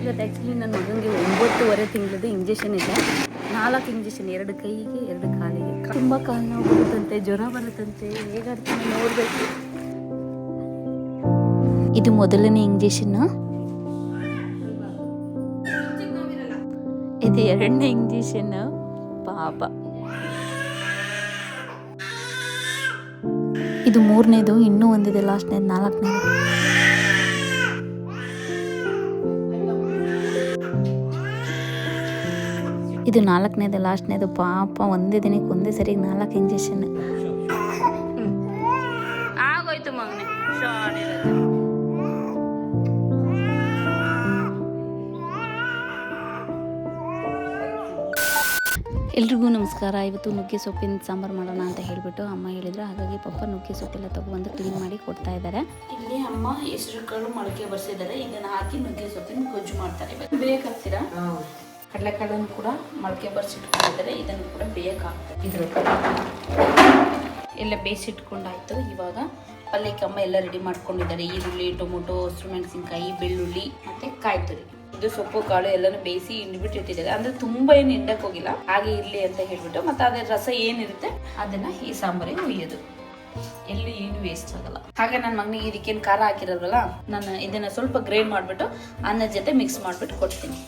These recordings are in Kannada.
ಇವತ್ತು ಆ್ಯಕ್ಚುಲಿ ನನ್ನ ಮಗನಿಗೆ 9.5 ತಿಂಗಳದ್ದು ಇಂಜೆಕ್ಷನ್ ಇದೆ. 4 ಇಂಜೆಕ್ಷನ್, 2 ಕೈಗೆ 2 ಕಾಲಿಗೆ. ತುಂಬ ಕಾಲು ನೋವು ಬರುತ್ತಂತೆ, ಜ್ವರ ಬರುತ್ತಂತೆ, ಹೇಗಾಡ್ತಾನೆ ನೋಡಬೇಕು. ಇದು ಮೊದಲನೇ ಇಂಜೆಕ್ಷನ್, ಇದು 2ನೇ ಇಂಜೆಕ್ಷನ್. ಪಾಪ ಇದು 3ನೇದು, ಇನ್ನೂ ಒಂದಿದೆ ಲಾಸ್ಟ್ನೇದು, 4ನೇದು. ಇದು 4ನೇದು ಲಾಸ್ಟ್ನೇದು. ಪಾಪ ಒಂದೇ ದಿನಕ್ಕೆ ಒಂದೇ ಸರಿಗೆ 4 ಇಂಜೆಕ್ಷನ್ ಆಗೋಯ್ತು ಮಗನೇ. ಎಲ್ರಿಗೂ ನಮಸ್ಕಾರ. ಇವತ್ತು ನುಗ್ಗೆ ಸೊಪ್ಪಿನ ಸಾಂಬಾರು ಮಾಡೋಣ ಅಂತ ಹೇಳಿಬಿಟ್ಟು ಅಮ್ಮ ಹೇಳಿದ್ರು. ಹಾಗಾಗಿ ಪಪ್ಪ ನುಗ್ಗೆ ಸೊಪ್ಪೆಲ್ಲ ತೊಗೊಬಂದು ಕ್ಲೀನ್ ಮಾಡಿ ಕೊಡ್ತಾ ಇದ್ದಾರೆ. ಇಲ್ಲಿ ಅಮ್ಮ ಹೆಸರು ಕಾಳು ಮೊಳಕೆ ಬರ್ಸಿದ್ದಾರೆ. ಇದನ್ನು ಹಾಕಿ ನುಗ್ಗೆ ಸೊಪ್ಪಿನ ಗೊಜ್ಜು ಮಾಡ್ತಾರೆ. ಬೇಕಾಗ್ತೀರಾ? ಕಡಲೆಕಾಳನ್ನು ಕೂಡ ಮೊಳಕೆ ಬರ್ಸಿಟ್ಕೊಂಡಿದ್ದಾರೆ. ಇದನ್ನು ಕೂಡ ಬೇಯಕ್ಕಾಗ್ತದೆ. ಇದ್ರ ಎಲ್ಲ ಬೇಯಿಸಿಟ್ಕೊಂಡಾಯ್ತು. ಇವಾಗ ಪಲ್ಯಕ್ಕೆ ಅಮ್ಮ ಎಲ್ಲ ರೆಡಿ ಮಾಡ್ಕೊಂಡಿದ್ದಾರೆ. ಈರುಳ್ಳಿ, ಟೊಮೊಟೊ, ಹಸಿರು ಮೆಣಸಿನ್ಕಾಯಿ, ಬೆಳ್ಳುಳ್ಳಿ ಮತ್ತು ಕಾಯಿ ತುರಿ. ಇದು ಸೊಪ್ಪು ಕಾಳು ಎಲ್ಲನೂ ಬೇಯಿಸಿ ಹಿಂಡ್ಬಿಟ್ಟಿಟ್ಟಿದ್ದಾರೆ. ಅಂದ್ರೆ ತುಂಬಾ ಏನು ಹಿಂಡಕ್ಕೆ ಹೋಗಿಲ್ಲ, ಹಾಗೆ ಇರ್ಲಿ ಅಂತ ಹೇಳ್ಬಿಟ್ಟು. ಮತ್ತೆ ಅದ್ರ ರಸ ಏನಿರುತ್ತೆ ಅದನ್ನ ಈ ಸಾಂಬಾರಿಗೆ ಹುಯ್ಯೋದು. ಎಲ್ಲಿ ಏನು ವೇಸ್ಟ್ ಆಗಲ್ಲ. ಹಾಗೆ ನನ್ನ ಮಗನಿಗೆ ಇದಕ್ಕೇನು ಖಾರ ಹಾಕಿರೋದ್ರಲ್ಲ, ನಾನು ಇದನ್ನ ಸ್ವಲ್ಪ ಗ್ರೈಂಡ್ ಮಾಡಿಬಿಟ್ಟು ಅನ್ನದ ಜೊತೆ ಮಿಕ್ಸ್ ಮಾಡಿಬಿಟ್ಟು ಕೊಡ್ತೀನಿ.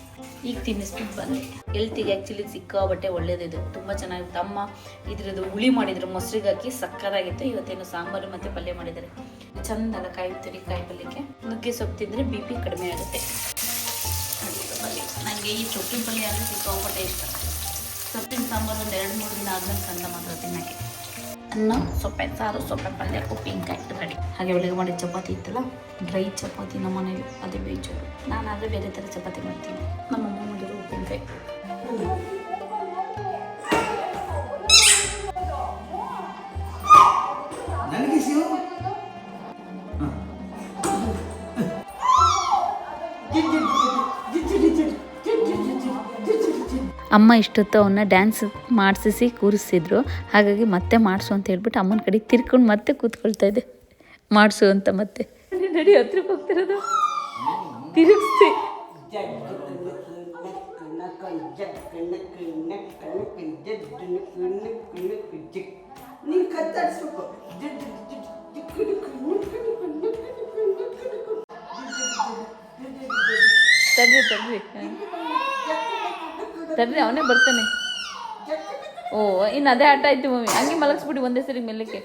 ಈಗ ತಿನ್ನಿಸ್ಬಿಟ್ಟು ಬಂದೆ. ಹೆಲ್ತಿಗೆ ಆ್ಯಕ್ಚುಲಿ ಸಿಕ್ಕಾಬಟ್ಟೆ ಒಳ್ಳೇದಿದು, ತುಂಬ ಚೆನ್ನಾಗಿರುತ್ತೆ. ಅಮ್ಮ ಇದ್ರದ್ದು ಹುಳಿ ಮಾಡಿದ್ರು, ಮೊಸರಿಗೆ ಹಾಕಿ ಸಕ್ಕತ್ತಾಗಿತ್ತು. ಇವತ್ತೇನು ಸಾಂಬಾರು ಮತ್ತು ಪಲ್ಯ ಮಾಡಿದ್ದಾರೆ. ಚಂದಲ್ಲ ಕಾಯಿ ತುರಿ, ಕಾಯಿ ಪಲ್ಯಕ್ಕೆ ನುಗ್ಗೆ ಸೊಪ್ಪು ತಿಂದರೆ BP ಕಡಿಮೆ ಆಗುತ್ತೆ. ನನಗೆ ಈ ಸೊಪ್ಪಿನ ಪಲ್ಯ ಅಂದರೆ ಸಿಕ್ಕಾಪಟ್ಟೆ ಇಷ್ಟ. ಸೊಪ್ಪಿನ ಸಾಂಬಾರು ಒಂದು 2-3 ದಿನ ಆದ್ಮೇಲೆ ಚಂದ ಮಾತ್ರ ತಿನ್ನೋಕ್ಕೆ. ಅನ್ನ, ಸೊಪ್ಪೆ ಸಾರು, ಸೊಪ್ಪೆ ಪಲ್ಯ, ಉಪ್ಪಿನಕಾಯಿ ರೆಡಿ. ಹಾಗೆ ಬೆಳಗ್ಗೆ ಮಾಡಿದ ಚಪಾತಿ ಇತ್ತಲ್ಲ, ಡ್ರೈ ಚಪಾತಿ ನಮ್ಮ ಮನೇಲಿ, ಅದೇ ಬೇಯಿಸೋರು. ನಾನಾದರೆ ಬೇರೆ ಥರ ಚಪಾತಿ ಮಾಡ್ತೀನಿ. ನಮ್ಮಮ್ಮ ಮಾಡಿರೋ ಉಪ್ಪಿನಕಾಯಿ. ಅಮ್ಮ ಇಷ್ಟೊತ್ತು ಅವನ್ನ ಡ್ಯಾನ್ಸ್ ಮಾಡಿಸಿ ಕೂರಿಸಿದ್ರು. ಹಾಗಾಗಿ ಮತ್ತೆ ಮಾಡಿಸು ಅಂತ ಹೇಳ್ಬಿಟ್ಟು ಅಮ್ಮನ ಕಡೆಗೆ ತಿರ್ಕೊಂಡು ಮತ್ತೆ ಕೂತ್ಕೊಳ್ತಾ ಇದೆ. ಮಾಡಿಸು ಅಂತ ಮತ್ತೆ ನಡಿ ಹತ್ರಕ್ಕೆ ಹೋಗ್ತಿರೋದು ತಿರುಗಿಸ್ತಿ. ತಡ್ರಿ ತಡ್ರಿ, ಅವನೇ ಬರ್ತಾನೆ. ಓ, ಇನ್ನು ಅದೇ ಆಟ ಆಯ್ತು ಮಮ್ಮಿ. ಹಂಗೆ ಮಲಗಿಸ್ಬಿಡಿ ಒಂದೇ ಸರಿ ಮೇಲಕ್ಕೆ.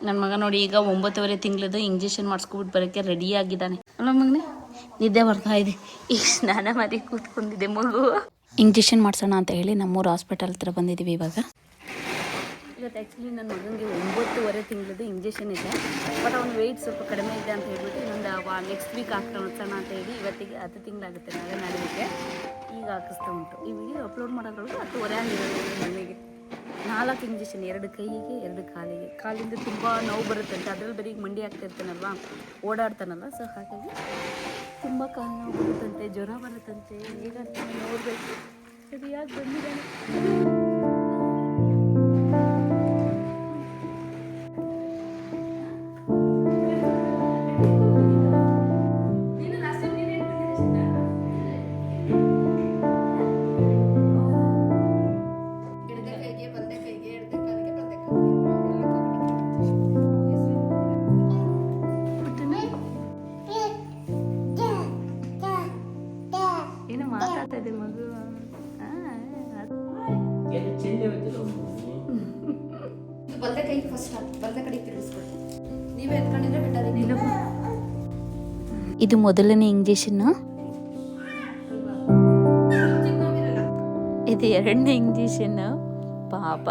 ನನ್ನ ಮಗ ನೋಡಿ ಈಗ 9.5 ತಿಂಗಳದ್ದು ಇಂಜೆಕ್ಷನ್ ಮಾಡಿಸ್ಕೊಬಿಟ್ಟು ಬರೋಕ್ಕೆ ರೆಡಿ ಆಗಿದ್ದಾನೆ. ಅಲ್ಲ ಮಗನೇ, ನಿದ್ದೆ ಬರ್ತಾ ಇದೆ. ಈಗ ಸ್ನಾನ ಮಾಡಿ ಕೂತ್ಕೊಂಡಿದ್ದೆ ಮಗು. ಇಂಜೆಕ್ಷನ್ ಮಾಡಿಸೋಣ ಅಂತ ಹೇಳಿ ನಮ್ಮೂರು ಹಾಸ್ಪಿಟಲ್ ಹತ್ರ ಬಂದಿದ್ದೀವಿ ಇವಾಗ. ಇವತ್ತು ಆ್ಯಕ್ಚುಲಿ ನನ್ನ ಮಗನಿಗೆ 9.5 ತಿಂಗಳದ್ದು ಇಂಜೆಕ್ಷನ್ ಇದೆ. ಬಟ್ ಅವ್ನು ವೆಯ್ಟ್ ಸ್ವಲ್ಪ ಕಡಿಮೆ ಇದೆ ಅಂತ ಹೇಳ್ಬಿಟ್ಟು ಇನ್ನೊಂದು ನೆಕ್ಸ್ಟ್ ವೀಕ್ ಹಾಕ್ಸೋಣ ಅಂತ ಹೇಳಿ ಇವತ್ತಿಗೆ 10 ತಿಂಗಳಾಗುತ್ತೆ. ನಾಳೆ ನಾಳೆಗೆ ಈಗ ಹಾಕಿಸ್ತಾ ಉಂಟು. ಈ ವಿಡಿಯೋ ಅಪ್ಲೋಡ್ ಮಾಡೋದ್ರೊಳಗೆ 10:30 ಆಗಿರೋದು ಮನೆಗೆ. 4 ಇಂಜೆಕ್ಷನ್, 2 ಕೈಗೆ 2 ಕಾಲಿಗೆ. ಕಾಲಿಂದ ತುಂಬ ನೋವು ಬರುತ್ತಂತೆ. ಅದರಲ್ಲಿ ಬರೀ ಮಂಡಿ ಆಗ್ತಿರ್ತಾನಲ್ವ, ಓಡಾಡ್ತಾನಲ್ಲ, ಸೊ ಹಾಗಾಗಿ ತುಂಬ ಕಾಲು ನೋವು ಬರುತ್ತಂತೆ, ಜ್ವರ ಬರುತ್ತಂತೆ, ಹೇಗಾಗ್ತಾನೆ ನೋಡಬೇಕು. ಸರಿಯಾಗಿ ಬಂದಿದ್ದಾನೆ. ಏನು ಮಾತಾಡ್ತಾ ಇದೆ ಮಗು? ಇದು ಮೊದಲನೇ ಇಂಜೆಕ್ಷನ್, ಇದು 2ನೇ ಇಂಜೆಕ್ಷನ್. ಪಾಪ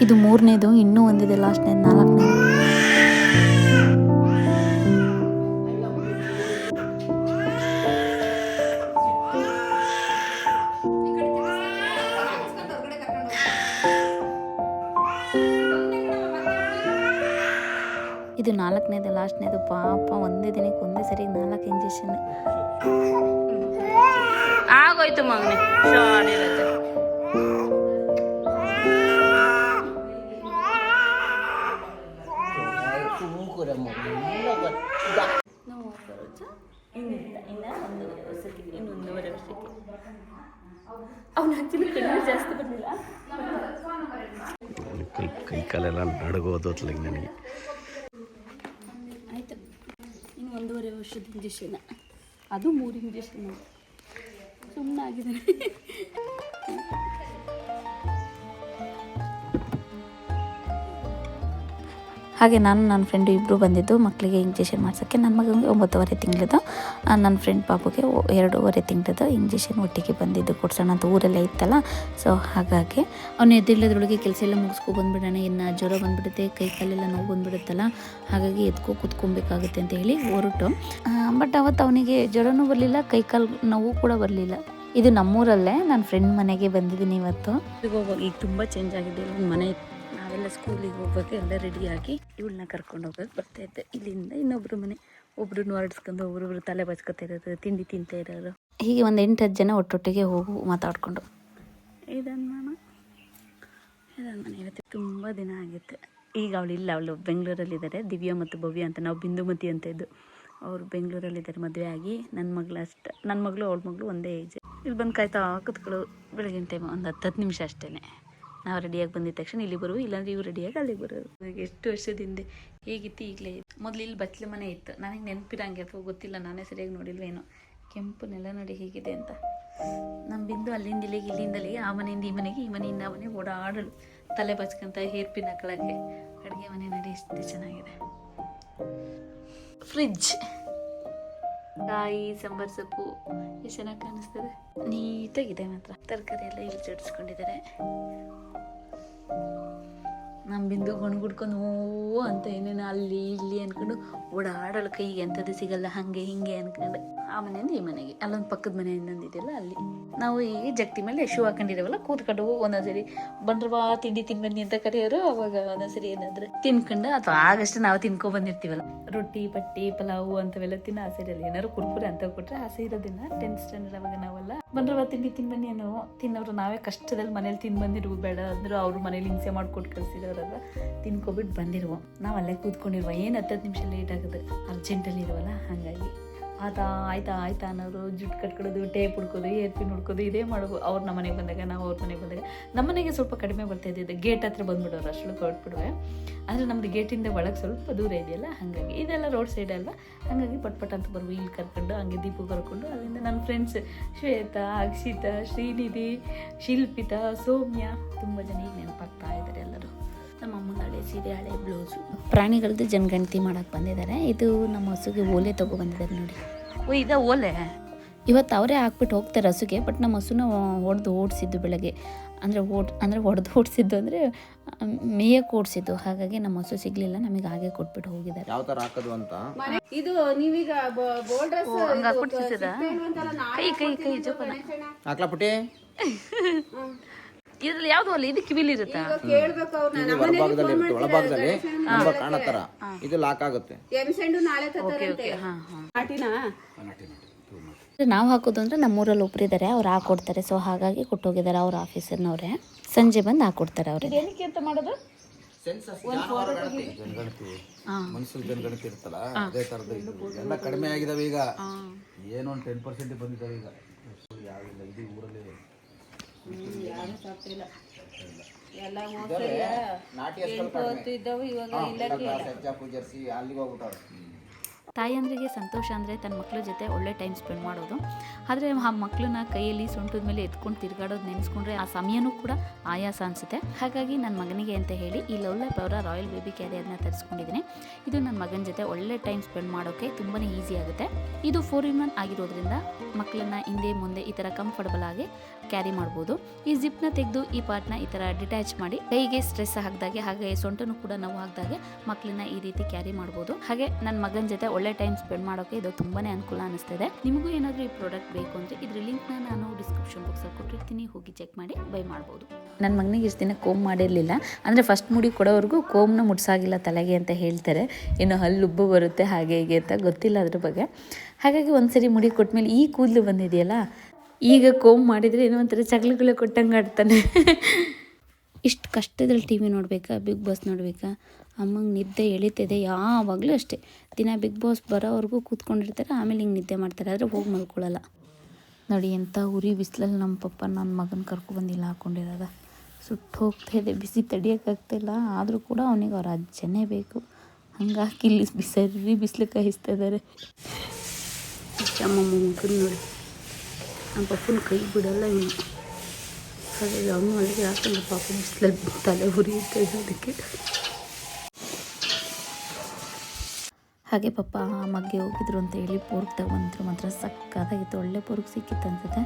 ಇದು 3ನೇದು, ಇನ್ನೂ ಒಂದಿದೆ ಲಾಸ್ಟ್ನೇದು, 4ನೇದು. ಇದು 4ನೇದು ಲಾಸ್ಟ್ನೇದು. ಪಾಪ ಒಂದೇ ದಿನಕ್ಕೆ ಒಂದೇ ಸರಿ 4 ಇಂಜೆಕ್ಷನ್ ಆಗೋಯ್ತು ಮಗನೇ. ಸಾರಿ ರಜೆ. ಇನ್ನೊಂದೂವರೆ ವರ್ಷಕ್ಕೆ ಅವನ ಹಚ್ಚಿನ ಕಡಿಮೆ ಜಾಸ್ತಿ ಬರಲಿಲ್ಲ. ಕೈ ಕಾಲೆಲ್ಲ ನಡಗೋದು ನನಗೆ. ಆಯಿತು, ಇನ್ನು 1.5 ವರ್ಷದ ಇಂಜೆಕ್ಷನ್, ಅದು 3 ಇಂಜೆಕ್ಷನ್. ಸುಮ್ಮನೆ ಆಗಿದ್ದಾನೆ. ಹಾಗೆ ನಾನು ನನ್ನ ಫ್ರೆಂಡು ಇಬ್ಬರು ಬಂದಿದ್ದು ಮಕ್ಕಳಿಗೆ ಇಂಜೆಕ್ಷನ್ ಮಾಡ್ಸೋಕ್ಕೆ. ನನ್ನ ಮಗನಿಗೆ 9.5 ತಿಂಗಳದು, ನನ್ನ ಫ್ರೆಂಡ್ ಪಾಪುಗೆ 2.5 ತಿಂಗಳದು ಇಂಜೆಕ್ಷನ್ ಒಟ್ಟಿಗೆ ಬಂದಿದ್ದು ಕೊಡ್ಸೋಣ ಅಂತ ಊರೆಲ್ಲ ಇತ್ತಲ್ಲ. ಸೊ ಹಾಗಾಗಿ ಅವನು ಎದ್ದಿಲ್ಲದ್ರೊಳಗೆ ಕೆಲಸ ಎಲ್ಲ ಮುಗಿಸ್ಕೊ ಬಂದುಬಿಡೋಣ, ಇನ್ನು ಜ್ವರ ಬಂದುಬಿಡುತ್ತೆ, ಕೈ ಕಾಲೆಲ್ಲ ನೋವು ಬಂದುಬಿಡುತ್ತಲ್ಲ, ಹಾಗಾಗಿ ಕುತ್ಕೊಬೇಕಾಗುತ್ತೆ ಅಂತ ಹೇಳಿ ಹೊರಟು. ಬಟ್ ಅವತ್ತು ಅವನಿಗೆ ಜ್ವರನೂ ಬರಲಿಲ್ಲ, ಕೈ ಕಾಲು ನೋವು ಕೂಡ ಬರಲಿಲ್ಲ. ಇದು ನಮ್ಮೂರಲ್ಲೇ ನನ್ನ ಫ್ರೆಂಡ್ ಮನೆಗೆ ಬಂದಿದ್ದೀನಿ ಇವತ್ತು. ಈಗ ತುಂಬ ಚೇಂಜ್ ಆಗಿದೆ. ಒಂದು ಮನೆ ನಾವೆಲ್ಲ ಸ್ಕೂಲಿಗೆ ಹೋಗ್ಬೇಕು, ಎಲ್ಲ ರೆಡಿಯಾಗಿ ಇವಳನ್ನ ಕರ್ಕೊಂಡು ಹೋಗೋಕೆ ಬರ್ತಾಯಿದ್ದೆ. ಇಲ್ಲಿಂದ ಇನ್ನೊಬ್ರು ಮನೆ, ಒಬ್ರನ್ನ ಹೊರಡಿಸ್ಕೊಂಡು ಒಬ್ಬೊಬ್ರು ತಲೆ ಬಚ್ಕೊತಾ ಇರೋದು, ತಿಂಡಿ ತಿಂತಾ ಇರೋರು, ಹೀಗೆ ಒಂದು 8-10 ಜನ ಒಟ್ಟೊಟ್ಟಿಗೆ ಹೋಗು ಮಾತಾಡಿಕೊಂಡು. ಇದನ್ನು ಮನೆ ಇವತ್ತು ತುಂಬ ದಿನ ಆಗಿತ್ತು. ಈಗ ಅವಳು ಬೆಂಗಳೂರಲ್ಲಿದ್ದಾರೆ. ದಿವ್ಯಾ ಮತ್ತು ಭವ್ಯ ಅಂತ, ನಾವು ಬಿಂದುಮತಿ ಅಂತ ಇದ್ದು, ಅವರು ಬೆಂಗಳೂರಲ್ಲಿದ್ದಾರೆ ಮದುವೆ ಆಗಿ. ನನ್ನ ಮಗಳು ಅವಳ ಮಗಳು ಒಂದೇ ಏಜ್. ಇಲ್ಲಿ ಬಂದು ಕಾಯ್ತಾ ಕೂತ್ಕೊಳ್ಳೋ ಬೆಳಗಿನ ಟೈಮ್ ಒಂದು 10 ನಿಮಿಷ ಅಷ್ಟೇ. ನಾವು ರೆಡಿಯಾಗಿ ಬಂದಿದ್ದ ತಕ್ಷಣ ಇಲ್ಲಿ ಬರುವು, ಇಲ್ಲಾಂದ್ರೆ ಇವ್ರು ರೆಡಿಯಾಗಿ ಅಲ್ಲಿಗೆ ಬರೋರು. ಎಷ್ಟು ವರ್ಷದಿಂದ ಹೇಗಿತ್ತು ಈಗಲೇ ಇತ್ತು. ಮೊದಲು ಇಲ್ಲಿ ಬಚ್ಚಲು ಮನೆ ಇತ್ತು, ನನಗೆ ನೆನಪಿರಂಗೆ ಅಥವಾ ಗೊತ್ತಿಲ್ಲ, ನಾನೇ ಸರಿಯಾಗಿ ನೋಡಿಲ್ವೇನೋ. ಕೆಂಪು ನೆಲ ನೋಡಿ ಹೇಗಿದೆ ಅಂತ. ನಮ್ಮ ಬಿಂದು ಅಲ್ಲಿಂದ ಇಲ್ಲಿಂದಲೇ ಆ ಮನೆಯಿಂದ ಈ ಮನೆಗೆ, ಈ ಮನೆಯಿಂದ ಆ ಮನೆಗೆ ಓಡಾಡಲು, ತಲೆ ಬಚ್ಕೊಂತ ಹೇರ್ ಪಿನ್ ಹಾಕೊಳ್ಳೋಕ್ಕೆ. ಅಡುಗೆ ಮನೆ ನೋಡಿ ಎಷ್ಟು ಚೆನ್ನಾಗಿದೆ. ಫ್ರಿಡ್ಜ್, ಕಾಯಿ, ಸಾಂಬಾರು ಸೊಪ್ಪು ಎಷ್ಟು ಚೆನ್ನಾಗಿ ಕಾಣಿಸ್ತದೆ, ನೀಟಾಗಿದೆ ಮಾತ್ರ. ತರಕಾರಿ ಎಲ್ಲ ಇಲ್ಲಿ ಜೋಡಿಸ್ಕೊಂಡಿದ್ದಾರೆ. ನಮ್ಮ ಬಿಂದು ಗುಡ್ಕೊಂಡು ಓ ಅಂತ ಏನೇನು ಅಲ್ಲಿ ಇಲ್ಲಿ ಅಂದ್ಕೊಂಡು ಓಡಾಡಲು, ಕೈಗೆ ಎಂಥದ್ದು ಸಿಗಲ್ಲ, ಹಾಗೆ ಹಿಂಗೆ ಅಂದ್ಕೊಂಡು ಆ ಮನೆಯಿಂದ ಈ ಮನೆಗೆ, ಅಲ್ಲೊಂದು ಪಕ್ಕದ ಮನೆ ಇನ್ನೊಂದಿದೆಯಲ್ಲ ಅಲ್ಲಿ. ನಾವು ಈಗ ಜಗತಿ ಮೇಲೆ ಶೂ ಹಾಕೊಂಡಿದ್ದೇವಲ್ಲ, ಕೂತ್ಕೊಂಡು ಒಂದೊಂದ್ಸರಿ ಬಂದ್ರವಾ ತಿಂಡಿ ತಿನ್ಬನ್ನಿ ಅಂತ ಕರೆಯೋರು. ಅವಾಗ ಒಂದೊಂದ್ಸರಿ ಏನಾದ್ರೆ ತಿನ್ಕೊಂಡು, ಅಥವಾ ಆಗಷ್ಟು ನಾವು ತಿನ್ಕೊ ಬಂದಿರ್ತೀವಲ್ಲ, ರೊಟ್ಟಿ ಪಟ್ಟಿ ಪಲಾವು ಅಂತವೆಲ್ಲ ತಿನ್ನೋ ಆಸೆ ಇರಲ್ಲ. ಏನಾದ್ರು ಕುರ್ಕುರೆ ಅಂತ ಕೊಟ್ಟರೆ ಆಸೆ ಇರೋದಿಲ್ಲ. 10th ಸ್ಟ್ಯಾಂಡರ್ಡ್ ಅವಾಗ ನಾವೆಲ್ಲ ಬಂದ್ರವಾ ತಿಂಡಿ ತಿನ್ಬನ್ನಿ ಅನ್ನೋ ತಿನ್ನೋರು. ನಾವೇ ಕಷ್ಟದಲ್ಲಿ ಮನೇಲಿ ತಿಂದು ಬಂದಿರುವ, ಬೇಡ ಅಂದ್ರು ಅವ್ರ ಮನೇಲಿ ಹಿಂಸೆ ಮಾಡ್ಕೊಟ್ಟು ಕಳಿಸಿದವರೆಲ್ಲ ತಿನ್ಕೊಬಿಟ್ಟು ಬಂದಿರುವ. ನಾವು ಅಲ್ಲೇ ಕೂತ್ಕೊಂಡಿರುವ, ಏನು 10 ನಿಮಿಷ ಲೇಟ್ ಆಗುತ್ತೆ, ಅರ್ಜೆಂಟಲ್ಲಿ ಇರುವಲ್ಲ. ಹಾಗಾಗಿ ಆಯ್ತಾ ಅನ್ನೋರು, ಜುಟ್ಟು ಕಟ್ಕೊಡೋದು, ಟೇಪ್ ಹುಡ್ಕೋದು, ಏರ್ ಪಿನ್ ಹುಡ್ಕೋದು, ಇದೇ ಮಾಡೋದು. ಅವ್ರು ನಮ್ಮ ಮನೆಗೆ ಬಂದಾಗ, ನಾವು ಅವ್ರ ಮನೆಗೆ ಬಂದಾಗ. ನಮ್ಮ ಮನೆಗೆ ಸ್ವಲ್ಪ ಕಡಿಮೆ ಬರ್ತಾ ಇದ್ದಿದ್ದು, ಗೇಟ್ ಹತ್ರ ಬಂದ್ಬಿಡೋರು, ಅಷ್ಟೊಳಗೆ ಹೊರಟ್ಬಿಡುವೆ. ಅಂದರೆ ನಮ್ಮದು ಗೇಟಿಂದ ಒಳಗೆ ಸ್ವಲ್ಪ ದೂರ ಇದೆಯಲ್ಲ, ಹಾಗಾಗಿ ಇದೆಲ್ಲ ರೋಡ್ ಸೈಡ್ ಅಲ್ಲ, ಹಾಗಾಗಿ ಪಟ್ ಅಂತ ಬರ್ಬೋದು. ಇಲ್ಲಿ ಕರ್ಕೊಂಡು ಹಂಗೆ ದೀಪು ಕರ್ಕೊಂಡು, ಅಲ್ಲಿಂದ ನನ್ನ ಫ್ರೆಂಡ್ಸ್ ಶ್ವೇತಾ, ಅಕ್ಷಿತಾ, ಶ್ರೀನಿಧಿ, ಶಿಲ್ಪಿತಾ, ಸೌಮ್ಯ, ತುಂಬ ಜನ ಈಗ ನೆನಪಾಗ್ತಾ ಇದ್ದಾರೆ ಎಲ್ಲರೂ. ನಮ್ಮ ಅಮ್ಮನ ಹಳೆ ಸೀರೆ, ಹಳೆ ಬ್ಲೌಸು. ಪ್ರಾಣಿಗಳದ್ದು ಜನಗಣತಿ ಮಾಡೋಕ್ಕೆ ಬಂದಿದ್ದಾರೆ. ಇದು ನಮ್ಮ ಹಸುಗೆ ಓಲೆ ತೊಗೊಬಂದಿದ್ದಾರೆ ನೋಡಿ. ಇದ ಓಲೆ ಇವತ್ತು ಅವರೇ ಹಾಕ್ಬಿಟ್ಟು ಹೋಗ್ತಾರೆ ಹಸುಗೆ. ಬಟ್ ನಮ್ಮ ಹಸುನ ಓಡಿಸಿದ್ದು ಬೆಳಗ್ಗೆ, ಅಂದರೆ ಓಡಿಸಿದ್ದು ಅಂದರೆ ಮೇಯಕ್ಕೆ ಓಡಿಸಿದ್ದು. ಹಾಗಾಗಿ ನಮ್ಮ ಹಸು ಸಿಗಲಿಲ್ಲ, ನಮಗೆ ಹಾಗೆ ಕೊಟ್ಬಿಟ್ಟು ಹೋಗಿದ್ದಾರೆ. ಯಾವ ಥರ ಹಾಕೋದು ಅಂತ ಇದು ನೀವೀಗ ಬೋಲ್ಡ್ ಡ್ರೆಸ್ ಕೈ ಜೋಪಾನ ಹಾಕ್ಲಾ ಪುಟಿ. ಇದ್ರಲ್ಲಿ ಯಾವ್ದು ಅಲ್ಲ, ಇದು ಕಿವಿಲಿ ಇರುತ್ತಾ? ಕೇಳ್ಬೇಕು ಅವ್ರನ್ನ. ಹೊರಭಾಗದಲ್ಲಿ ಇರುತ್ತೆ, ಒಳಭಾಗದಲ್ಲಿ ತುಂಬಾ ಕಾಣತ್ತರ. ಇದು ಲಾಕ್ ಆಗುತ್ತೆ. ಎಮ್ಸೆಂಡು ನಾಳೆ ತತ್ತಾರಂತೆ. ನಾಟಿನಾ ನಾವು ಹಾಕೋದು ಅಂದರೆ ನಮ್ಮೂರಲ್ಲಿ ಒಬ್ಬರಿದ್ದಾರೆ, ಅವ್ರು ಹಾಕೊಡ್ತಾರೆ. ಸೊ ಹಾಗಾಗಿ ಕೊಟ್ಟೋಗಿದ್ದಾರೆ ಅವ್ರ ಆಫೀಸರ್ನವ್ರೆ. ಸಂಜೆ ಬಂದು ಹಾಕೊಡ್ತಾರೆ ಅವ್ರಿಗೆ. ಏನಕ್ಕೆ ಅಂತ ಮಾಡೋದು? ಮನುಷ್ಯರ ಜನಗಣತಿ ಇರುತ್ತಲ್ಲ, ಅದೇ ಥರದ ಇದು ಎಲ್ಲ ಕಡಿಮೆ ಆಗಿದಾವೆ ಈಗ. ಏನೋ ಒಂದು 10% ಬಂದಿದ್ದಾವೆ ಈಗ. ಯಾವಿಲ್ಲ ಇದು ಊರಲ್ಲಿ ನಾಟಿ ಜರ್ಸಿ ಅಲ್ಲಿಗೆ ಹೋಗ್ಬಿಟ್ಟವ್ರು. ತಾಯಂದ್ರಿಗೆ ಸಂತೋಷ ಅಂದರೆ ತನ್ನ ಮಕ್ಕಳ ಜೊತೆ ಒಳ್ಳೆ ಟೈಮ್ ಸ್ಪೆಂಡ್ ಮಾಡೋದು. ಆದರೆ ಆ ಮಕ್ಕಳನ್ನ ಕೈಯಲ್ಲಿ ಸೊಂಟದ ಮೇಲೆ ಎತ್ಕೊಂಡು ತಿರುಗಾಡೋದು ನೆನೆಸ್ಕೊಂಡ್ರೆ ಆ ಸಮಯನೂ ಕೂಡ ಆಯಾಸ ಅನಿಸುತ್ತೆ. ಹಾಗಾಗಿ ನನ್ನ ಮಗನಿಗೆ ಅಂತ ಹೇಳಿ ಈ ಲವ್ಲೈಫ್ ಅವರ ರಾಯಲ್ ಬೇಬಿ ಕ್ಯಾರಿಯರ್ನ ತರಿಸ್ಕೊಂಡಿದ್ದೀನಿ. ಇದು ನನ್ನ ಮಗನ ಜೊತೆ ಒಳ್ಳೆ ಟೈಮ್ ಸ್ಪೆಂಡ್ ಮಾಡೋಕ್ಕೆ ತುಂಬಾ ಈಸಿ ಆಗುತ್ತೆ. ಇದು 4-in-1 ಆಗಿರೋದ್ರಿಂದ ಮಕ್ಕಳನ್ನ ಹಿಂದೆ ಮುಂದೆ ಈ ಥರ ಕಂಫರ್ಟಬಲ್ ಆಗಿ ಕ್ಯಾರಿ ಮಾಡ್ಬೋದು. ಈ ಜಿಪ್ನ ತೆಗೆದು ಈ ಪಾರ್ಟ್ನ ಈ ಥರ ಡಿಟ್ಯಾಚ್ ಮಾಡಿ ಕೈಗೆ ಸ್ಟ್ರೆಸ್ ಹಾಕಿದಾಗೆ ಹಾಗೆ ಸೊಂಟನು ಕೂಡ ನೋವು ಹಾಕಿದಾಗೆ ಮಕ್ಕಳನ್ನ ಈ ರೀತಿ ಕ್ಯಾರಿ ಮಾಡ್ಬೋದು. ಹಾಗೆ ನನ್ನ ಮಗನ ಜೊತೆ ಒಳ್ಳೆ ಟೈಮ್ ಸ್ಪೆಂಡ್ ಮಾಡೋಕೆ ಇದು ತುಂಬಾನೇ ಅನುಕೂಲ ಅನಿಸ್ತಿದೆ. ನಿಮಗೂ ಏನಾದರೂ ಈ ಪ್ರಾಡಕ್ಟ್ ಬೇಕು ಅಂದರೆ ಇದ್ರ ಲಿಂಕ್ನ ನಾನು ಡಿಸ್ಕ್ರಿಪ್ಷನ್ ಬಾಕ್ಸಲ್ಲಿ ಕೊಟ್ಟಿರ್ತೀನಿ, ಹೋಗಿ ಚೆಕ್ ಮಾಡಿ ಬೈ ಮಾಡ್ಬೋದು. ನನ್ನ ಮಗನಿಗೆ ಇಷ್ಟು ದಿನ ಕೋಮ್ ಮಾಡಿರಲಿಲ್ಲ, ಅಂದರೆ ಫಸ್ಟ್ ಮುಡಿ ಕೊಡೋವರೆಗೂ ಕೋಮ್ನ ಮುಟ್ಸಾಗಿಲ್ಲ ತಲೆಗೆ ಅಂತ ಹೇಳ್ತಾರೆ. ಇನ್ನು ಹಲ್ಲುಬ್ಬು ಬರುತ್ತೆ ಹಾಗೆ ಹೀಗೆ ಅಂತ ಗೊತ್ತಿಲ್ಲ ಅದ್ರ ಬಗ್ಗೆ. ಹಾಗಾಗಿ ಒಂದ್ಸರಿ ಮುಡಿ ಕೊಟ್ಮೇಲೆ ಈ ಕೂದಲು ಬಂದಿದೆಯಲ್ಲ, ಈಗ ಕೋಮ್ ಮಾಡಿದರೆ ಏನೋ ಒಂಥರ ಚಗಲುಗಳೇ ಕೊಟ್ಟಂಗೆ ಆಡ್ತಾನೆ. ಇಷ್ಟು ಕಷ್ಟದಲ್ಲಿ ಟಿ ವಿ ನೋಡಬೇಕಾ, ಬಿಗ್ ಬಾಸ್ ನೋಡಬೇಕಾ, ಅಮ್ಮಂಗೆ ನಿದ್ದೆ ಎಳಿತಿದೆ ಯಾವಾಗಲೂ ಅಷ್ಟೇ. ದಿನ ಬಿಗ್ ಬಾಸ್ ಬರೋವರೆಗೂ ಕೂತ್ಕೊಂಡಿರ್ತಾರೆ, ಆಮೇಲೆ ಹಿಂಗೆ ನಿದ್ದೆ ಮಾಡ್ತಾರೆ, ಆದರೆ ಹೋಗಿ ಮಲ್ಕೊಳ್ಳಲ್ಲ. ನೋಡಿ ಎಂಥ ಉರಿ ಬಿಸಿಲಲ್ಲಿ ನಮ್ಮ ಪಪ್ಪ ನನ್ನ ಮಗನ ಕರ್ಕೊಬಂದಿಲ್ಲ ಹಾಕ್ಕೊಂಡಿರೋದ. ಸುಟ್ಟು ಹೋಗ್ತಾಯಿದೆ, ಬಿಸಿ ತಡಿಯೋಕ್ಕಾಗ್ತಾಯಿಲ್ಲ. ಆದರೂ ಕೂಡ ಅವನಿಗೆ ಅವ್ರ ಅಜ್ಜನೇ ಬೇಕು. ಹಂಗಾಗಿ ಇಲ್ಲಿ ಬಿಸಿಲು ಕಾಯಿಸ್ತಾ ಇದ್ದಾರೆ. ಅಮ್ಮ ಮುಗ್ಗು ನೋಡಿ, ನಮ್ಮ ಪಪ್ಪನ ಕೈ ಬಿಡಲ್ಲ ಇವನು. ಹಾಗಾಗಿ ಅವನು ಅಲ್ಲಿಗೆ ಹಾಕೊಂಡು ಪಾಪ ಬಿಸಿಲಲ್ಲಿ ತಲೆ ಉರಿಯುತ್ತೆ ಅದಕ್ಕೆ. ಹಾಗೆ ಪಪ್ಪ ಮಗ್ಗೆ ಹೋಗಿದ್ರು ಅಂತ ಹೇಳಿ ಪೋರ್ಕ್ ತಗೊಂಡ್ರು. ಮಾತ್ರ ಸಕ್ಕತ್ತಾಗಿತ್ತು, ಒಳ್ಳೆ ಪೋರ್ಕ್ ಸಿಕ್ಕಿತ್ತು ಅನ್ಸುತ್ತೆ,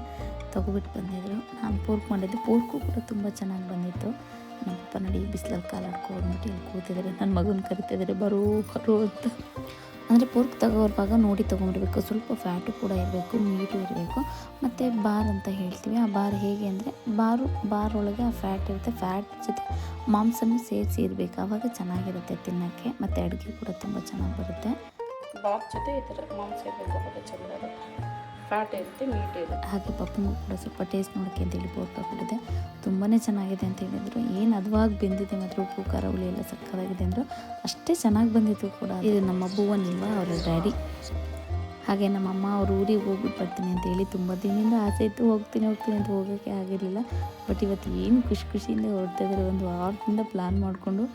ತೊಗೊಬಿಟ್ಟು ಬಂದಿದ್ರು. ನಾನು ಪೋರ್ಕ್ ಮಾಡಿದ್ದೆ, ಪೋರ್ಕು ಕೂಡ ತುಂಬ ಚೆನ್ನಾಗಿ ಬಂದಿತ್ತು. ನಮ್ಮ ಪಪ್ಪ ನೋಡಿ ಬಿಸಿಲಲ್ಲಿ ಕಾಲಾಡ್ಕೊಂಡ್ಬಿಟ್ಟು ಇಲ್ಲಿ ಕೂತಿದ್ದಾರೆ. ನನ್ನ ಮಗನ ಕರಿತಿದ್ದಾರೆ ಬರೋ ಅಂತ. ಅಂದರೆ ಪೋರ್ಕ್ ತಗೋರ್ವಾಗ ನೋಡಿ ತೊಗೊಂಡಿರ್ಬೇಕು. ಸ್ವಲ್ಪ ಫ್ಯಾಟು ಕೂಡ ಇರಬೇಕು, ಮೀಟು ಇರಬೇಕು. ಮತ್ತು ಬಾರ್ ಅಂತ ಹೇಳ್ತೀವಿ, ಆ ಬಾರ್ ಹೇಗೆ ಅಂದರೆ ಬಾರ್ ಒಳಗೆ ಆ ಫ್ಯಾಟ್ ಇರುತ್ತೆ, ಫ್ಯಾಟ್ ಜೊತೆ ಮಾಂಸನೂ ಸೇರಿಸಿ ಇರಬೇಕು, ಆವಾಗ ಚೆನ್ನಾಗಿರುತ್ತೆ ತಿನ್ನೋಕ್ಕೆ. ಮತ್ತು ಅಡುಗೆ ಕೂಡ ತುಂಬ ಚೆನ್ನಾಗಿ ಬರುತ್ತೆ. ಬಾರ್ ಜೊತೆ ಈ ಥರ ಮಾಂಸ ಇರಬೇಕು, ಆವಾಗ ಚೆನ್ನಾಗಿ ಫ್ಯಾಟ್ ಇರುತ್ತೆ, ಮೀಟ್ ಇರುತ್ತೆ. ಹಾಗೆ ಪಪ್ಪನಿಗೂ ಕೂಡ ಸ್ವಲ್ಪ ಟೇಸ್ಟ್ ನೋಡೋಕ್ಕೆ ಅಂತೇಳಿ ಪೋರ್ಕ್ ಹಾಕ್ಬಿಟ್ಟಿದೆ. ತುಂಬಾ ಚೆನ್ನಾಗಿದೆ ಅಂತ ಹೇಳಿದರು. ಏನು ಹದವಾಗಿ ಬೆಂದಿದೆ, ಮಾತ್ರ ಉಪ್ಪು ಖಾರ ಹುಳಿ ಎಲ್ಲ ಸಕ್ಕತ್ತಾಗಿದೆ ಅಂದರು. ಅಷ್ಟೇ ಚೆನ್ನಾಗಿ ಬಂದಿತ್ತು ಕೂಡ. ಇದು ನಮ್ಮ ಭುವನಿಲ್ವ, ಅವರ ಡ್ಯಾಡಿ. ಹಾಗೆ ನಮ್ಮಮ್ಮ ಅವ್ರ ಊರಿಗೆ ಹೋಗ್ಬಿಟ್ಟು ಬರ್ತೀನಿ ಅಂತ ಹೇಳಿ ತುಂಬ ದಿನದಿಂದ ಆಸೆ ಇತ್ತು, ಹೋಗ್ತೀನಿ ಅಂತ ಹೋಗೋಕ್ಕೆ ಆಗಿರಲಿಲ್ಲ. ಬಟ್ ಇವತ್ತು ಏನು ಖುಷಿಯಿಂದ ಹೊರಡ್ತಾ ಇದ್ದಾರೆ. ಒಂದು ವಾರದಿಂದ ಪ್ಲ್ಯಾನ್ ಮಾಡಿಕೊಂಡು,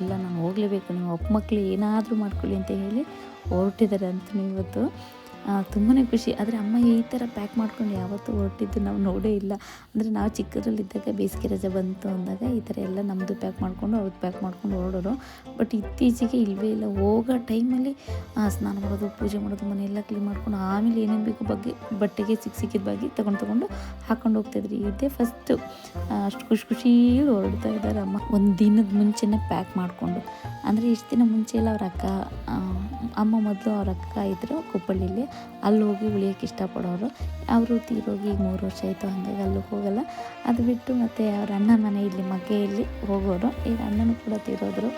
ಇಲ್ಲ ನಾನು ಹೋಗಲೇಬೇಕು, ನಿಮ್ಮ ಅಪ್ಪ ಮಕ್ಕಳು ಏನಾದರೂ ಮಾಡ್ಕೊಳ್ಳಿ ಅಂತ ಹೇಳಿ ಹೊರಟಿದ್ದಾರೆ ಅಂತ ಇವತ್ತು. ತುಂಬಾ ಖುಷಿ. ಆದರೆ ಅಮ್ಮ ಈ ಥರ ಪ್ಯಾಕ್ ಮಾಡ್ಕೊಂಡು ಯಾವತ್ತೂ ಹೊರಟಿದ್ದು ನಾವು ನೋಡೇ ಇಲ್ಲ. ಅಂದರೆ ನಾವು ಚಿಕ್ಕದ್ರಲ್ಲಿದ್ದಾಗ ಬೇಸಿಗೆ ರಜೆ ಬಂತು ಅಂದಾಗ ಈ ಥರ ಎಲ್ಲ ನಮ್ಮದು ಪ್ಯಾಕ್ ಮಾಡಿಕೊಂಡು ಅವ್ರದ್ದು ಪ್ಯಾಕ್ ಮಾಡ್ಕೊಂಡು ಹೊರಡೋರು. ಬಟ್ ಇತ್ತೀಚೆಗೆ ಇಲ್ಲವೇ ಇಲ್ಲ. ಹೋಗೋ ಟೈಮಲ್ಲಿ ಸ್ನಾನ ಮಾಡೋದು, ಪೂಜೆ ಮಾಡೋದು, ಮನೆಯೆಲ್ಲ ಕ್ಲೀನ್ ಮಾಡ್ಕೊಂಡು ಆಮೇಲೆ ಏನೇನು ಬೇಕು ಬಟ್ಟೆಗೆ ಸಿಕ್ಕಿದ ಬಗ್ಗೆ ತೊಗೊಂಡು ಹಾಕೊಂಡು ಹೋಗ್ತಾಯಿದ್ರಿ. ಇದೇ ಫಸ್ಟು. ಅಷ್ಟು ಖುಷಿಯಲ್ಲಿ ಹೊರಡ್ತಾ ಇದ್ದಾರೆ ಅಮ್ಮ. ಒಂದು ದಿನದ ಮುಂಚೆನೇ ಪ್ಯಾಕ್ ಮಾಡಿಕೊಂಡು. ಅಂದರೆ ಇಷ್ಟು ದಿನ ಮುಂಚೆ ಎಲ್ಲ ಅವ್ರ ಅಕ್ಕ, ಅಮ್ಮ ಮೊದಲು ಅವ್ರ ಅಕ್ಕ ಇದ್ದರು ಕೊಪ್ಪಳ್ಳಿಲಿ, ಅಲ್ಲಿ ಹೋಗಿ ಉಳಿಯೋಕ್ಕೆ ಇಷ್ಟಪಡೋರು. ಅವರು ತೀರೋಗಿ ಈಗ 3 ವರ್ಷ ಆಯಿತು, ಹಾಗಾಗಿ ಅಲ್ಲಿಗೆ ಹೋಗಲ್ಲ. ಅದು ಬಿಟ್ಟು ಮತ್ತು ಅವ್ರ ಅಣ್ಣನ ಮನೆ ಇಲ್ಲಿ ಮಗ್ಗೆಯಲ್ಲಿ ಹೋಗೋರು. ಈಗ ಅಣ್ಣನೂ ಕೂಡ ತೀರೋದ್ರು.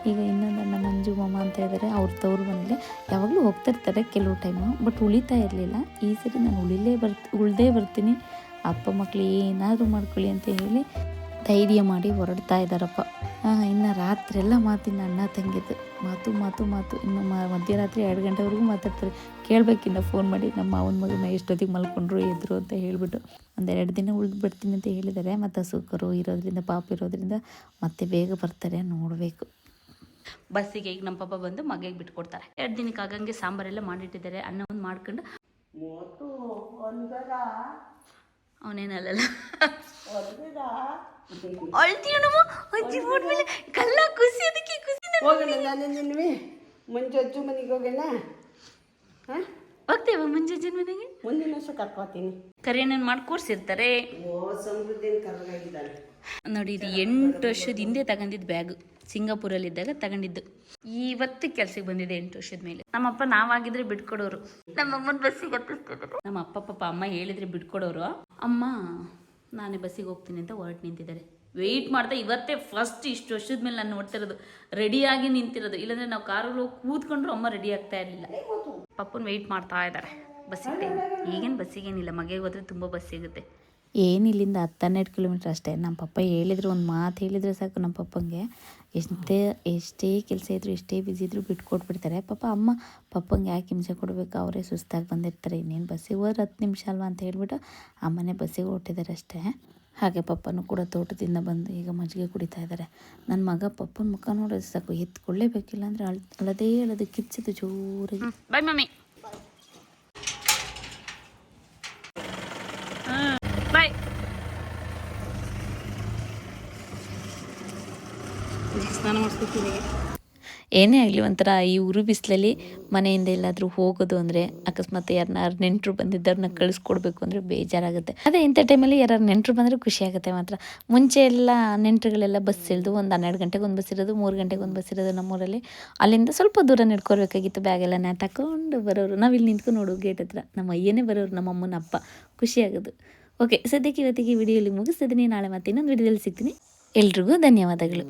ಈಗ ಇನ್ನೊಂದು ಅಣ್ಣ ಮಂಜು ಮಾಮ ಅಂತ ಇದ್ದಾರೆ, ಅವ್ರ ತವ್ರ ಮನೇಲಿ ಯಾವಾಗಲೂ ಹೋಗ್ತಿರ್ತಾರೆ ಕೆಲವು ಟೈಮು. ಬಟ್ ಉಳಿತಾ ಇರಲಿಲ್ಲ. ಈ ಸರಿ ನಾನು ಉಳ್ದೇ ಬರ್ತೀನಿ, ಅಪ್ಪ ಮಕ್ಕಳು ಏನಾದರೂ ಮಾಡ್ಕೊಳ್ಳಿ ಅಂತ ಹೇಳಿ ಧೈರ್ಯ ಮಾಡಿ ಹೊರಡ್ತಾ ಇದ್ದಾರಪ್ಪ. ಇನ್ನು ರಾತ್ರಿ ಎಲ್ಲ ಮಾತಿನ ಅಣ್ಣ ತಂಗಿದ್ದು ಮಾತು. ಇನ್ನು ಮಧ್ಯರಾತ್ರಿ 2 ಗಂಟೆವರೆಗೂ ಮಾತಾಡ್ತಾರೆ. ಕೇಳಬೇಕಿನ್ನ ಫೋನ್ ಮಾಡಿ ನಮ್ಮ ಮಾವನ ಮಗನ ಎಷ್ಟೊತ್ತಿಗೆ ಮಲ್ಕೊಂಡ್ರು ಎದ್ರು ಅಂತ ಹೇಳಿಬಿಟ್ಟು. 1-2 ದಿನ ಉಳಿದು ಬಿಡ್ತೀನಿ ಅಂತ ಹೇಳಿದ್ದಾರೆ. ಮತ್ತು ಹಸುಕರು ಇರೋದ್ರಿಂದ, ಪಾಪ ಇರೋದ್ರಿಂದ ಮತ್ತೆ ಬೇಗ ಬರ್ತಾರೆ, ನೋಡಬೇಕು. ಬಸ್ಸಿಗೆ ಈಗ ನಮ್ಮ ಪಾಪ ಬಂದು ಮಗೆಗೆ ಬಿಟ್ಕೊಡ್ತಾರೆ. 2 ದಿನಕ್ಕೆ ಆಗಂಗೆ ಸಾಂಬಾರೆಲ್ಲ ಮಾಡಿಟ್ಟಿದ್ದಾರೆ. ಅನ್ನ ಒಂದು ಮಾಡ್ಕೊಂಡು ಅವನೇನಲ್ಲ ಕಲ್ಲ ಖುಷಿ, ಅದಕ್ಕೆ ಖುಷಿ. ಹೋಗೋಣ, ನಾನು ನಿನ್ನೆ ಮುಂಚೆ ಅಜ್ಜು ಮನೆಗೆ ಹೋಗೋಣ. ಹೋಗ್ತೇವೆ ಮುಂಜಾನೆ ಮನೆಗೆ. ಮುಂದಿನ ವರ್ಷ ಕರ್ಕೋತೀನಿ. ಕರಿಯಣ್ಣನ ಮಾಡಿ ಕೂರ್ಸಿರ್ತಾರೆ. ನೋಡಿ, ಇದು 8 ವರ್ಷದ ಹಿಂದೆ ತಗೊಂಡಿದ್ದು ಬ್ಯಾಗ್. ಸಿಂಗಾಪುರಲ್ಲಿದ್ದಾಗ ತಗೊಂಡಿದ್ದು. ಇವತ್ತು ಕೆಲ್ಸಕ್ಕೆ ಬಂದಿದೆ 8 ವರ್ಷದ ಮೇಲೆ. ನಮ್ಮಪ್ಪ ನಾವಾಗಿದ್ರೆ ಬಿಟ್ಕೊಡೋರು, ನಮ್ಮಮ್ಮನ ಬಸ್ಸಿಗೆ ಹತ್ತಿಸ್ತಿದ್ರು. ನಮ್ಮ ಅಪ್ಪ ಪಾಪ ಅಮ್ಮ ಹೇಳಿದ್ರೆ ಬಿಟ್ಕೊಡೋರು. ಅಮ್ಮ ನಾನೇ ಬಸ್ಸಿಗೆ ಹೋಗ್ತೀನಿ ಅಂತ ಹೊರಟು ನಿಂತಿದ್ದಾರೆ. ವೆಯ್ಟ್ ಮಾಡ್ತಾ ಇವತ್ತೇ ಫಸ್ಟ್ ಇಷ್ಟು ವರ್ಷದ ಮೇಲೆ ನಾನು ನೋಡ್ತಿರೋದು, ರೆಡಿಯಾಗಿ ನಿಂತಿರೋದು. ಇಲ್ಲಾಂದರೆ ನಾವು ಕಾರಲ್ಲಿ ಹೋಗಿ ಕೂತ್ಕೊಂಡ್ರು ಅಮ್ಮ ರೆಡಿ ಆಗ್ತಾ ಇರಲಿಲ್ಲ. ಪಪ್ಪನ ವೆಯ್ಟ್ ಮಾಡ್ತಾ ಇದ್ದಾರೆ ಬಸ್ಸಿಗೆ ಟೈಮ್. ಈಗೇನು ಬಸ್ಸಿಗೇನಿಲ್ಲ, ಮಗೆಗೆ ಹೋದರೆ ತುಂಬ ಬಸ್ ಸಿಗುತ್ತೆ. ಏನಿಲ್ಲಿಂದ 10-12 ಕಿಲೋಮೀಟ್ರ್ ಅಷ್ಟೇ. ನಮ್ಮ ಪಪ್ಪ ಹೇಳಿದ್ರು, ಒಂದು ಮಾತು ಹೇಳಿದರೆ ಸಾಕು ನಮ್ಮ ಪಪ್ಪಂಗೆ. ಎಷ್ಟೇ ಕೆಲಸ ಇದ್ರು, ಎಷ್ಟೇ ಬ್ಯುಸಿ ಇದ್ರು ಬಿಟ್ಕೊಟ್ಬಿಡ್ತಾರೆ. ಪಪ್ಪಂಗೆ ಯಾಕೆ ಹಿಂಸೆ ಕೊಡಬೇಕು, ಅವರೇ ಸುಸ್ತಾಗಿ ಬಂದಿರ್ತಾರೆ. ಇನ್ನೇನು ಬಸ್ಸಿಗೆ ಹೋದ್ರೆ 10 ನಿಮಿಷ ಅಲ್ವಾ ಅಂತ ಹೇಳ್ಬಿಟ್ಟು ಅಮ್ಮನೇ ಬಸ್ಸಿಗೆ ಹೊರಟಿದ್ದಾರೆ ಅಷ್ಟೇ. ಹಾಗೆ ಪಪ್ಪನೂ ಕೂಡ ತೋಟದಿಂದ ಬಂದು ಈಗ ಮಜ್ಜಿಗೆ ಕುಡಿತಾ ಇದ್ದಾರೆ. ನನ್ನ ಮಗ ಪಪ್ಪನ ಮುಖ ನೋಡೋದು ಸಾಕು, ಎತ್ಕೊಳ್ಳೇಬೇಕಿಲ್ಲ ಅಂದರೆ ಅಳದೇ ಕಿರ್ಚಿದ್ದು ಜೋರಾಗಿ. ಬಾಯ್ ಮಮ್ಮಿ, ಬಾಯ್. ಸ್ನಾನ ಮಾಡಿಸ್ಕೊತೀನಿ. ಏನೇ ಆಗಲಿ ಒಂಥರ ಈ ಉರು ಬಿಸಿಲಲ್ಲಿ ಮನೆಯಿಂದ ಎಲ್ಲಾದರೂ ಹೋಗೋದು ಅಂದರೆ ಅಕಸ್ಮಾತ್ ಯಾರನ್ನ ನೆಂಟರು ಬಂದಿದ್ದವ್ರನ್ನ ಕಳಿಸ್ಕೊಡ್ಬೇಕು ಅಂದರೆ ಬೇಜಾರಾಗುತ್ತೆ. ಅದೇ ಇಂಥ ಟೈಮಲ್ಲಿ ಯಾರು ನೆಂಟರು ಬಂದರೆ ಖುಷಿ ಆಗುತ್ತೆ ಮಾತ್ರ. ಮುಂಚೆ ಎಲ್ಲ ನೆಂಟರುಗಳೆಲ್ಲ ಬಸ್ ಇಳಿದು ಒಂದು 12 ಗಂಟೆಗೆ ಒಂದು ಬಸ್ ಇರೋದು, 3 ಗಂಟೆಗೆ ಒಂದು ಬಸ್ ಇರೋದು ನಮ್ಮೂರಲ್ಲಿ. ಅಲ್ಲಿಂದ ಸ್ವಲ್ಪ ದೂರ ನಡ್ಕೊಳ್ಬೇಕಾಗಿತ್ತು, ಬ್ಯಾಗೆಲ್ಲ ನ್ಯಾತಾಕೊಂಡು ಬರೋರು. ನಾವಿಲ್ಲಿ ನಿಂತ್ಕೊಂಡು ನೋಡು ಗೇಟ್ ಹತ್ರ ನಮ್ಮ ಅಯ್ಯನೇ ಬರೋರು, ನಮ್ಮ ಅಮ್ಮನ ಅಪ್ಪ. ಖುಷಿಯಾಗೋದು. ಓಕೆ, ಸದ್ಯಕ್ಕೆ ಇವತ್ತಿಗೆ ವಿಡಿಯೋಲಿ ಮುಗಿಸ್ತಿದ್ದೀನಿ. ನಾಳೆ ಮತ್ತೆ ಇನ್ನೊಂದು ವಿಡಿಯೋದಲ್ಲಿ ಸಿಗ್ತೀನಿ. ಎಲ್ರಿಗೂ ಧನ್ಯವಾದಗಳು.